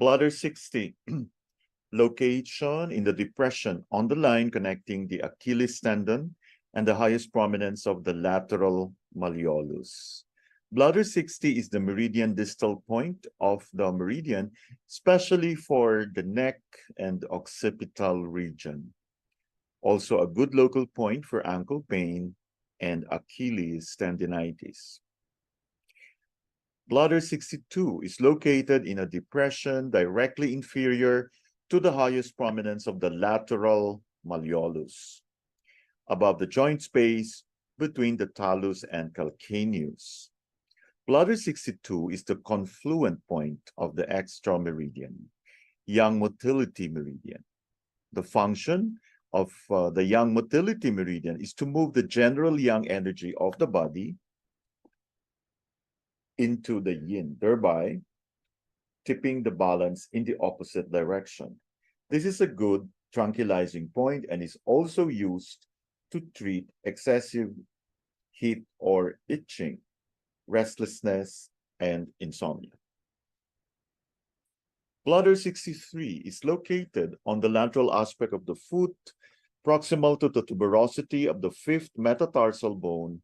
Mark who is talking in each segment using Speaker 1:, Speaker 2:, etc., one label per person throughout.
Speaker 1: Bladder 60, location in the depression on the line connecting the Achilles tendon and the highest prominence of the lateral malleolus. Bladder 60 is the meridian distal point of the meridian, especially for the neck and occipital region. Also a good local point for ankle pain and Achilles tendinitis. Bladder 62 is located in a depression directly inferior to the highest prominence of the lateral malleolus, above the joint space between the talus and calcaneus. Bladder 62 is the confluent point of the extrameridian, yang motility meridian. The function of the yang motility meridian is to move the general yang energy of the body into the yin, thereby tipping the balance in the opposite direction. This is a good tranquilizing point and is also used to treat excessive heat or itching, restlessness, and insomnia. Bladder 63 is located on the lateral aspect of the foot, proximal to the tuberosity of the fifth metatarsal bone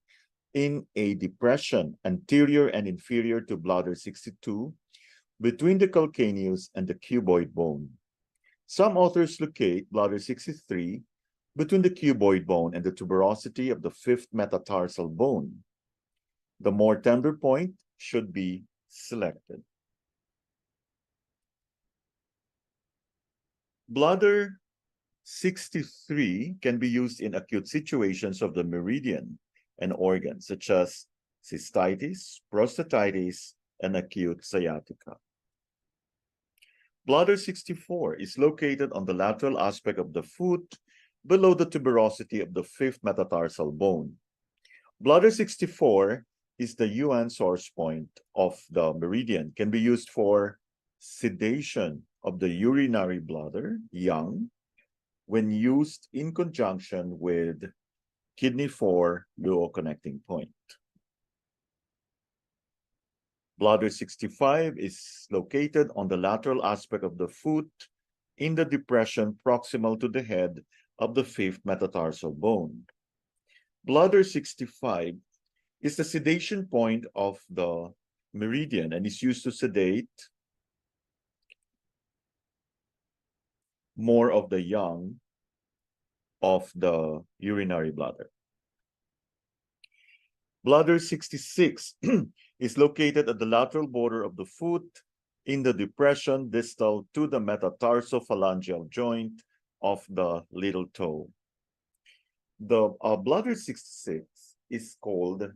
Speaker 1: in a depression anterior and inferior to bladder 62 between the calcaneus and the cuboid bone. Some authors locate bladder 63 between the cuboid bone and the tuberosity of the fifth metatarsal bone. The more tender point should be selected. Bladder 63 can be used in acute situations of the meridian and organs, such as cystitis, prostatitis, and acute sciatica. Bladder 64 is located on the lateral aspect of the foot below the tuberosity of the fifth metatarsal bone. Bladder 64 is the yuan-source point of the meridian, can be used for sedation of the urinary bladder, yang, when used in conjunction with kidney 4 luo connecting point. Bladder 65 is located on the lateral aspect of the foot in the depression proximal to the head of the fifth metatarsal bone. Bladder 65 is the sedation point of the meridian and is used to sedate more of the yang of the urinary bladder. Bladder 66 is located at the lateral border of the foot in the depression distal to the metatarsophalangeal joint of the little toe. The bladder 66 is called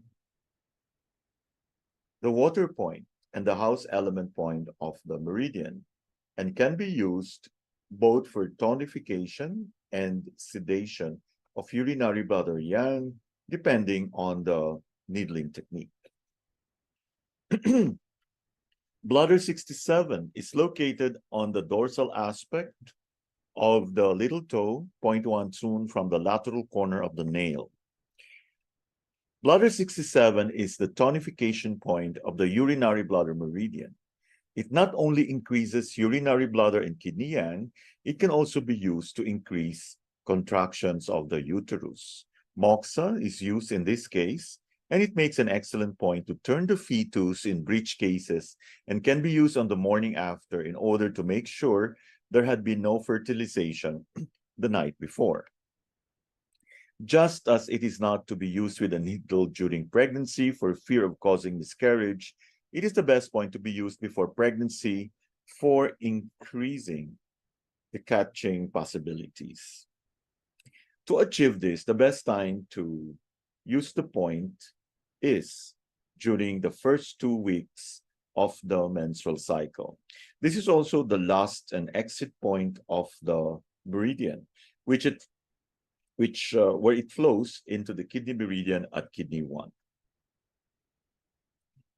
Speaker 1: the water point and the house element point of the meridian and can be used both for tonification and sedation of urinary bladder yang, depending on the needling technique. Bladder 67 is located on the dorsal aspect of the little toe, 0.1 tsun from the lateral corner of the nail. Bladder 67 is the tonification point of the urinary bladder meridian. It not only increases urinary bladder and kidney yang, it can also be used to increase contractions of the uterus. Moxa is used in this case, and it makes an excellent point to turn the fetus in breech cases and can be used on the morning after in order to make sure there had been no fertilization the night before. Just as it is not to be used with a needle during pregnancy for fear of causing miscarriage, it is the best point to be used before pregnancy for increasing the catching possibilities. To achieve this, the best time to use the point is during the first 2 weeks of the menstrual cycle. This is also the last and exit point of the meridian, where it flows into the kidney meridian at kidney 1.